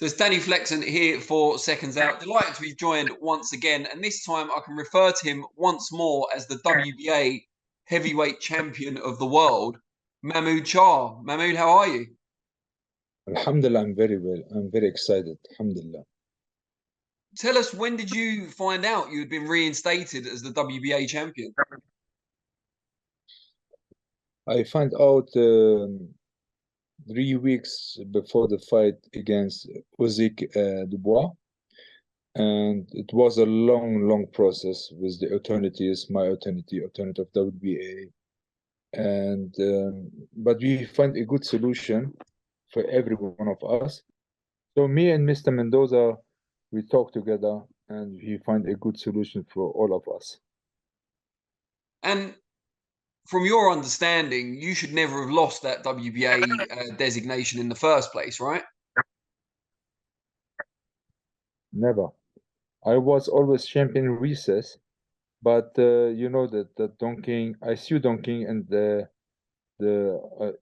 So it's Danny Flexen here for Seconds Out. Delighted to be joined once again, and this time I can refer to him once more as the WBA heavyweight champion of the world, Mahmoud Charr. Mahmoud, how are you? Alhamdulillah, I'm very well. I'm very excited. Alhamdulillah. Tell us, when did you find out you had been reinstated as the WBA champion? I found out 3 weeks before the fight against Usyk Dubois, and it was a long, long process with the authorities, my authority of WBA, and but we find a good solution for every one of us. So me and Mr. Mendoza, we talk together, and we find a good solution for all of us. And from your understanding, you should never have lost that WBA designation in the first place, right? Never. I was always champion recess, but you know that Donking, I see Donking, and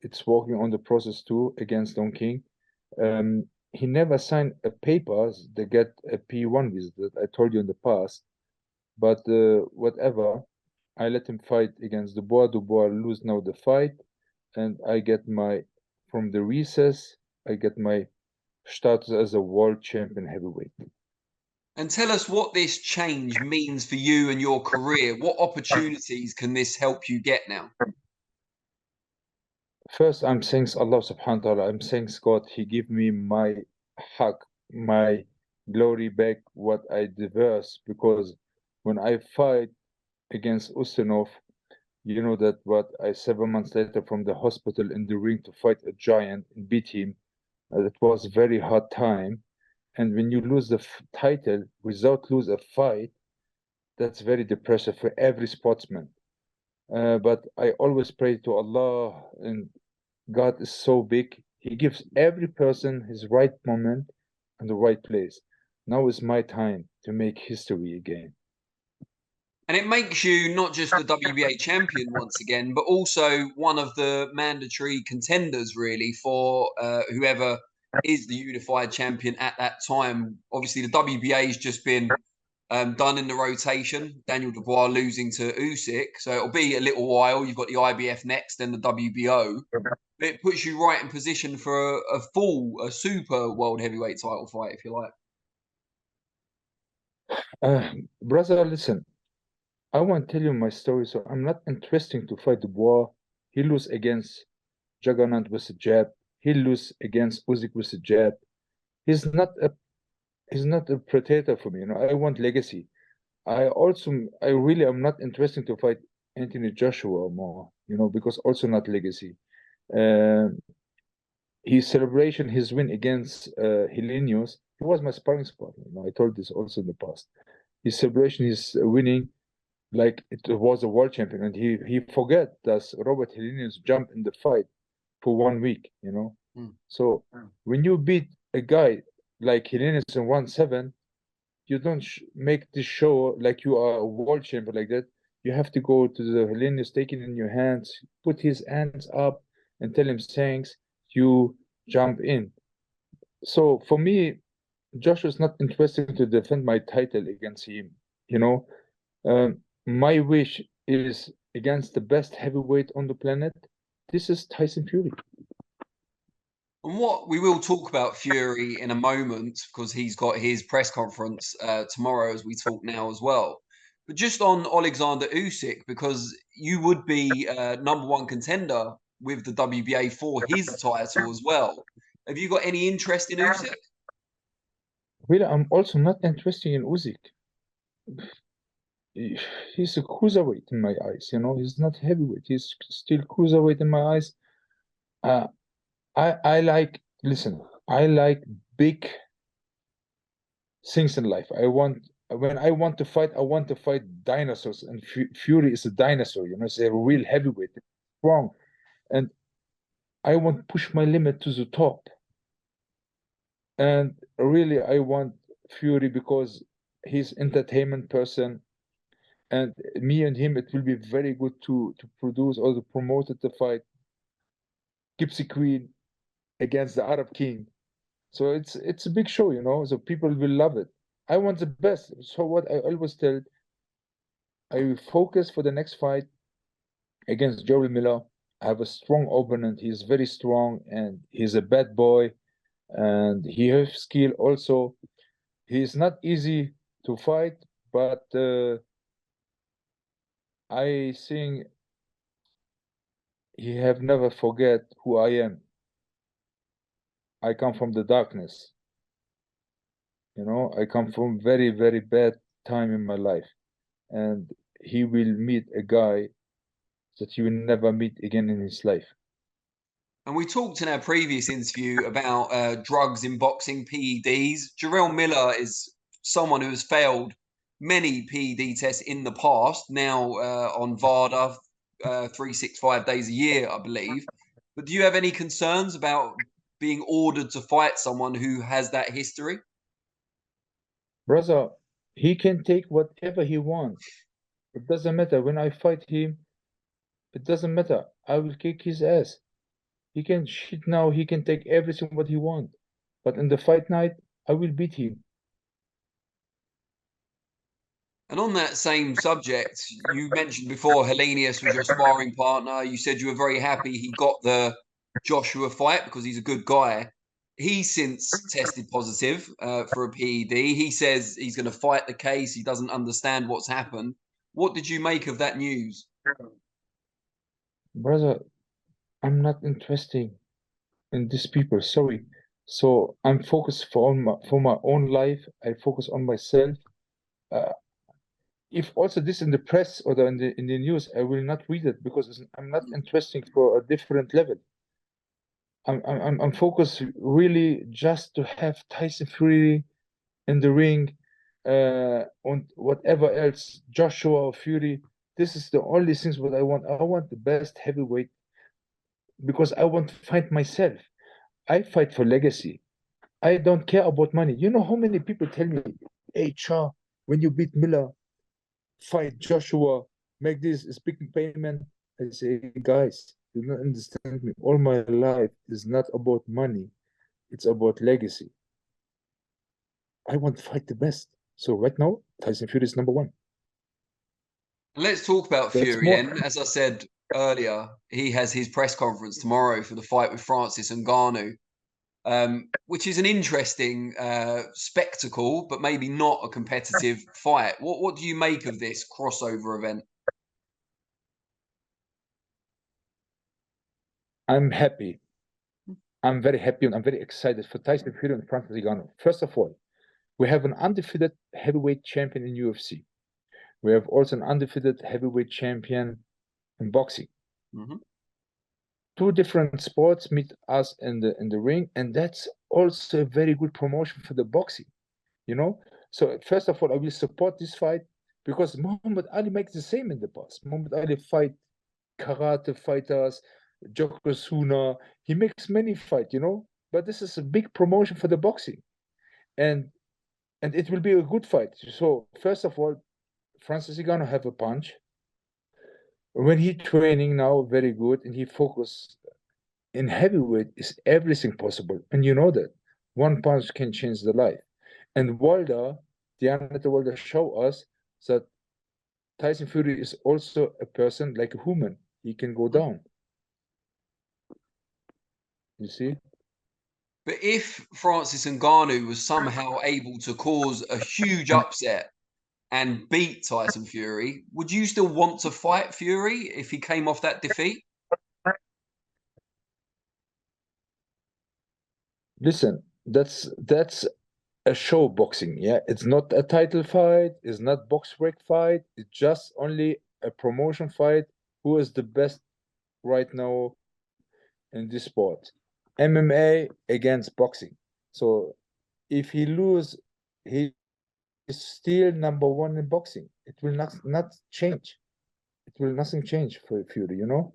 it's working on the process too against Donking. He never signed a papers to get a P1 visa that I told you in the past. But whatever, I let him fight against Dubois. Dubois lose now the fight, and I get from the recess, I get my status as a world champion heavyweight. And tell us what this change means for you and your career. What opportunities can this help you get now? First, I'm thanks Allah subhanahu wa ta'ala. I'm thanks God. He give me my haq, my glory back, what I deserve. Because when I fight against Ustinov, you know that what I 7 months later from the hospital in the ring to fight a giant and beat him, it was very hard time. And when you lose the title without lose a fight, that's very depressive for every sportsman. But I always pray to Allah, and God is so big. He gives every person his right moment and the right place. Now is my time to make history again. And it makes you not just the WBA champion once again, but also one of the mandatory contenders, really, for whoever is the unified champion at that time. Obviously, the WBA has just been done in the rotation. Daniel Dubois losing to Usyk, so it'll be a little while. You've got the IBF next, then the WBO. But it puts you right in position for a super world heavyweight title fight, if you like. Brother, listen, I want to tell you my story. So I'm not interested to fight Dubois. He lose against Juggernaut with a jab. He lose against Usyk with a jab. He's not a predator for me. You know, I want legacy. I really am not interested to fight Anthony Joshua more, you know, because also not legacy. His celebration, his win against Helenius, he was my sparring partner. You know, I told this also in the past. His celebration, his winning, like it was a world champion, and he forget that Robert Helenius jumped in the fight for 1 week, you know. So when you beat a guy like Helenius in 1-7, you don't make this show like you are a world champion like that. You have to go to the Helenius, take it in your hands, put his hands up, and tell him thanks. You jump in. So for me, Joshua's not interested to defend my title against him. You know, my wish is against the best heavyweight on the planet. This is Tyson Fury. And what we will talk about Fury in a moment, because he's got his press conference tomorrow as we talk now as well. But just on Alexander Usyk, because you would be #1 contender with the WBA for his title as well. Have you got any interest in Usyk? Really, I'm also not interested in Usyk. He's a cruiserweight in my eyes. You know, he's not heavyweight. He's still cruiserweight in my eyes. I like, listen, I like big things in life. When I want to fight, I want to fight dinosaurs, and Fury is a dinosaur, you know, it's a real heavyweight, strong, and I want to push my limit to the top. And really, I want Fury because he's entertainment person, and me and him, it will be very good to produce or to promote the fight. Gypsy Queen against the Arab King. So it's a big show, you know. So people will love it. I want the best. So what I always tell, I will focus for the next fight against Jarrell Miller. I have a strong opponent. He's very strong and he's a bad boy and he has skill also. He's not easy to fight, but I think he have never forget who I am. I come from the darkness. You know, I come from very, very bad time in my life. And he will meet a guy that he will never meet again in his life. And we talked in our previous interview about drugs in boxing, PEDs. Jarrell Miller is someone who has failed many PED tests in the past, now on VADA 365 days a year, I believe. But do you have any concerns about being ordered to fight someone who has that history? Brother, he can take whatever he wants. It doesn't matter. When I fight him, it doesn't matter. I will kick his ass. He can shit now. He can take everything what he wants. But in the fight night, I will beat him. And on that same subject, you mentioned before Helenius was your sparring partner. You said you were very happy he got the Joshua fight because he's a good guy. He's since tested positive for a PED. He says he's going to fight the case. He doesn't understand what's happened. What did you make of that news? Brother, I'm not interested in these people. Sorry. So I'm focused for my own life. I focus on myself. Uh, if also this in the press or in the news, I will not read it because I'm not interested for a different level. I'm focused really just to have Tyson Fury in the ring, on whatever else, Joshua or Fury. This is the only things what I want. I want the best heavyweight because I want to fight myself. I fight for legacy. I don't care about money. You know how many people tell me, "Hey, Charr, when you beat Miller, fight Joshua, make this a big payment." I say, guys, you don't understand me. All my life is not about money. It's about legacy. I want to fight the best. So right now, Tyson Fury is number one. And let's talk about That's Fury more. then. As I said earlier, he has his press conference tomorrow for the fight with Francis Ngannou. Which is an interesting spectacle, but maybe not a competitive fight. What do you make of this crossover event? I'm happy. I'm very happy and I'm very excited for Tyson Fury and Francis Ngannou. First of all, we have an undefeated heavyweight champion in UFC. We have also an undefeated heavyweight champion in boxing. Mm-hmm. Two different sports meet us in the ring, and that's also a very good promotion for the boxing. You know. So first of all, I will support this fight because Muhammad Ali makes the same in the past. Muhammad Ali fight karate fighters, Yokozuna. He makes many fight, you know. But this is a big promotion for the boxing, and it will be a good fight. So first of all, Francis is gonna have a punch. When he training now, very good, and he focus in heavyweight is everything possible, and you know that one punch can change the life. And Deontay Wilder show us that Tyson Fury is also a person like a human. He can go down. You see? But if Francis Ngannou was somehow able to cause a huge upset and beat Tyson Fury, would you still want to fight Fury if he came off that defeat? Listen, that's a show boxing. Yeah, it's not a title fight. It's not box break fight. It's just only a promotion fight. Who is the best right now in this sport? MMA against boxing. So if he lose, he is still number one in boxing. It will not change. It will nothing change for Fury. You know.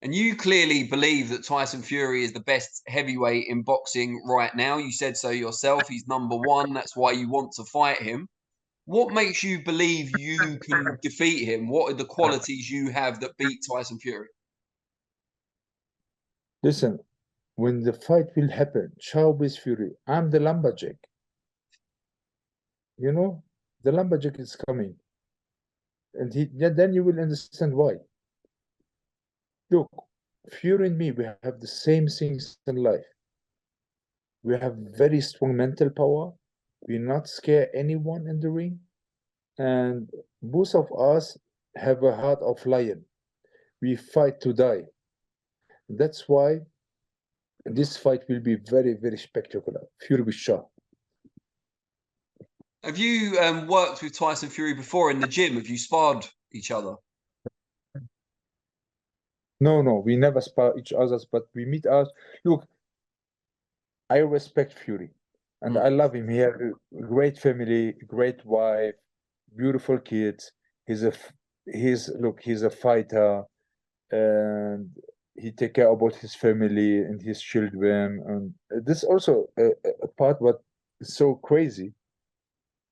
And you clearly believe that Tyson Fury is the best heavyweight in boxing right now. You said so yourself. He's number one. That's why you want to fight him. What makes you believe you can defeat him? What are the qualities you have that beat Tyson Fury? Listen, when the fight will happen, Charr with Fury, I'm the lumberjack. You know, the lumberjack is coming, and then you will understand why. Look, Fury and me, we have the same things in life. We have very strong mental power. We not scare anyone in the ring, and both of us have a heart of lion. We fight to die. That's why this fight will be very, very spectacular. Fury with Charr. Have you worked with Tyson Fury before in the gym? Have you sparred each other? No, we never spar each other, but we meet us. Look, I respect Fury, and I love him. He has a great family, great wife, beautiful kids. He's a fighter, and he take care about his family and his children. And this also a part what is so crazy.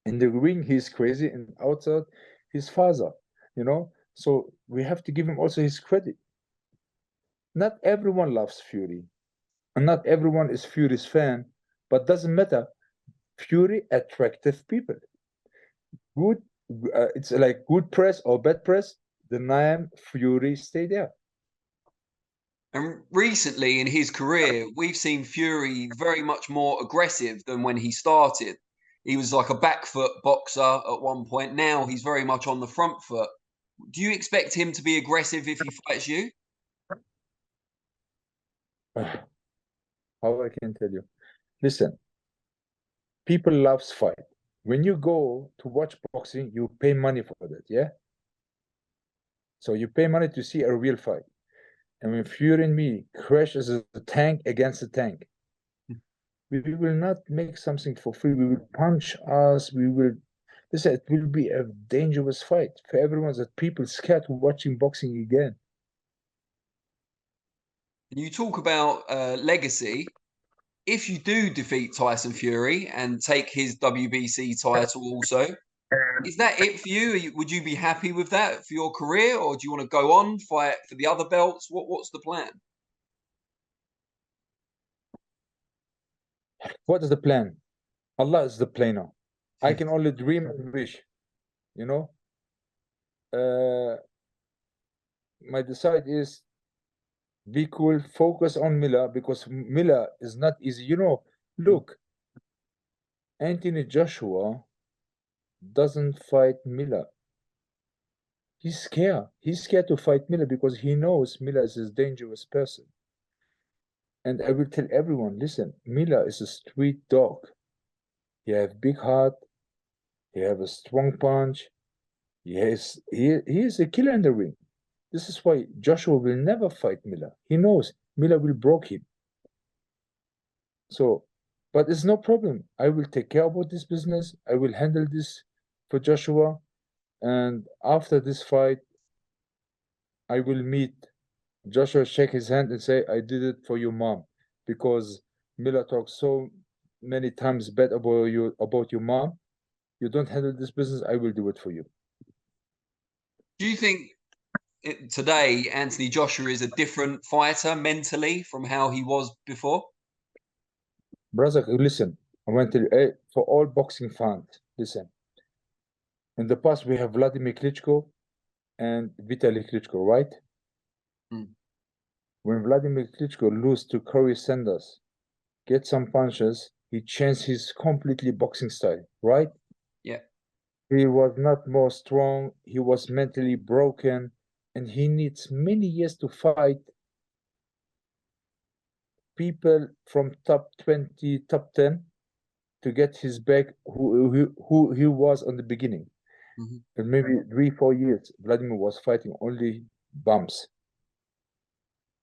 In the ring, he's crazy, and outside, his father. So we have to give him also his credit. Not everyone loves Fury, and not everyone is Fury's fan, but doesn't matter. Fury attractive people. Good, it's like good press or bad press. The name Fury stay there. And recently in his career, we've seen Fury very much more aggressive than when he started. He was like a back foot boxer at one point. Now he's very much on the front foot. Do you expect him to be aggressive if he fights you? How I can tell you? Listen, people loves fight. When you go to watch boxing, you pay money for that, yeah? So you pay money to see a real fight. And when Fury and me crash as a tank against a tank, we will not make something for free. We will punch us. Listen, it will be a dangerous fight for everyone that people scared of watching boxing again. You talk about legacy. If you do defeat Tyson Fury and take his WBC title also, is that it for you? Would you be happy with that for your career, or do you want to go on, fight for the other belts? What's the plan? What is the plan? Allah is the planner. I can only dream and wish, you know. My decide is be cool, focus on Miller, because Miller is not easy. Look, Anthony Joshua doesn't fight Miller. He's scared. He's scared to fight Miller because he knows Miller is a dangerous person. And I will tell everyone, listen, Miller is a street dog. He have big heart. He have a strong punch. He is a killer in the ring. This is why Joshua will never fight Miller. He knows Miller will break him. So, but it's no problem. I will take care about this business. I will handle this for Joshua. And after this fight, I will meet Joshua, shake his hand and say, I did it for your mom. Because Miller talks so many times bad about your mom. You don't handle this business, I will do it for you. Do you think today Anthony Joshua is a different fighter mentally from how he was before? Brother, listen, I want to tell you, for all boxing fans, listen. In the past, we have Vladimir Klitschko and Vitaly Klitschko, right? When Vladimir Klitschko lose to Corey Sanders, get some punches, he changed his completely boxing style, right? Yeah. He was not more strong, he was mentally broken, and he needs many years to fight people from top 20, top 10 to get his back who he was on the beginning. And maybe 3-4 years, Vladimir was fighting only bumps.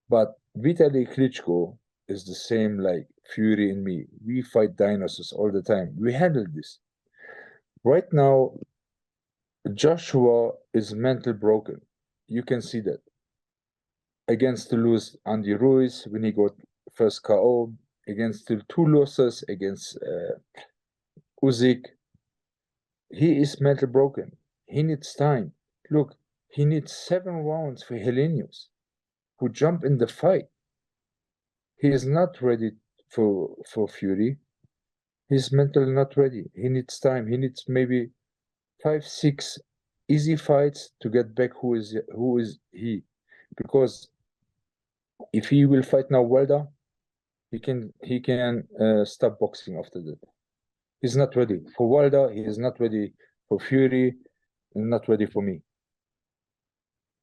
But Vitaly Klitschko is the same like Fury and me. We fight dinosaurs all the time. We handle this. Right now, Joshua is mental broken. You can see that. Against to lose Andy Ruiz when he got first KO, against the 2 losses against Usyk. He is mental broken. He needs time. Look, he needs 7 rounds for Helenius, who jump in the fight. he is not ready for Fury. He's mentally not ready. He needs time. He needs maybe 5, 6 easy fights to get back who is he. Because if he will fight now Wilder, he can stop boxing after that. He's not ready for Wilder. He is not ready for Fury, and not ready for me.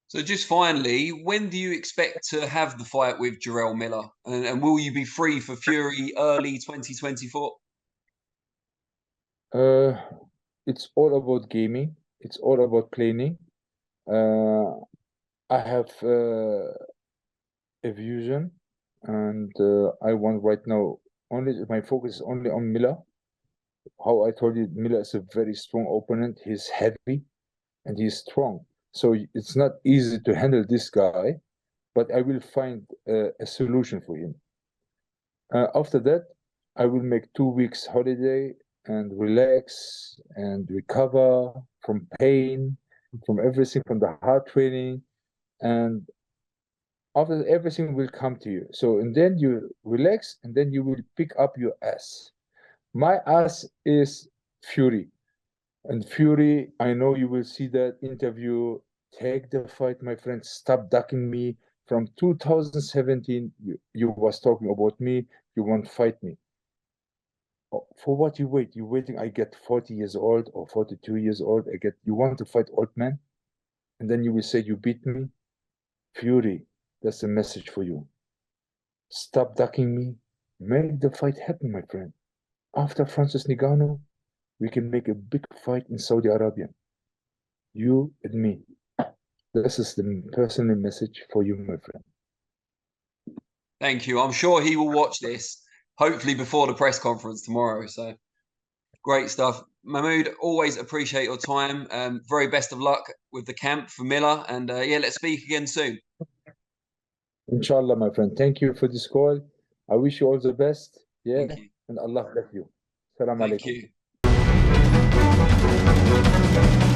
So just finally, when do you expect to have the fight with Jarrell Miller? And will you be free for Fury early 2024? It's all about gaming. It's all about planning. I have a vision, and I want right now my focus is only on Miller. How I told you, Miller is a very strong opponent. He's heavy and he's strong, so it's not easy to handle this guy, but I will find a solution for him. After that, I will make 2 weeks holiday and relax and recover from pain, from everything, from the hard training, and after that, everything will come to you. So, and then you relax, and then you will pick up your ass. My ass is Fury. And Fury, I know you will see that interview. Take the fight, my friend. Stop ducking me. From 2017, you was talking about me. You want to fight me. For what you wait? You waiting I get 40 years old or 42 years old. You want to fight old man? And then you will say you beat me? Fury, that's a message for you. Stop ducking me. Make the fight happen, my friend. After Francis Ngannou, we can make a big fight in Saudi Arabia. You and me. This is the personal message for you, my friend. Thank you. I'm sure he will watch this, hopefully before the press conference tomorrow. So great stuff. Mahmoud, always appreciate your time. Very best of luck with the camp for Miller. And yeah, let's speak again soon. Inshallah, my friend. Thank you for this call. I wish you all the best. Yeah. Thank you. And Allah bless you. Salam Thank alaikum. you.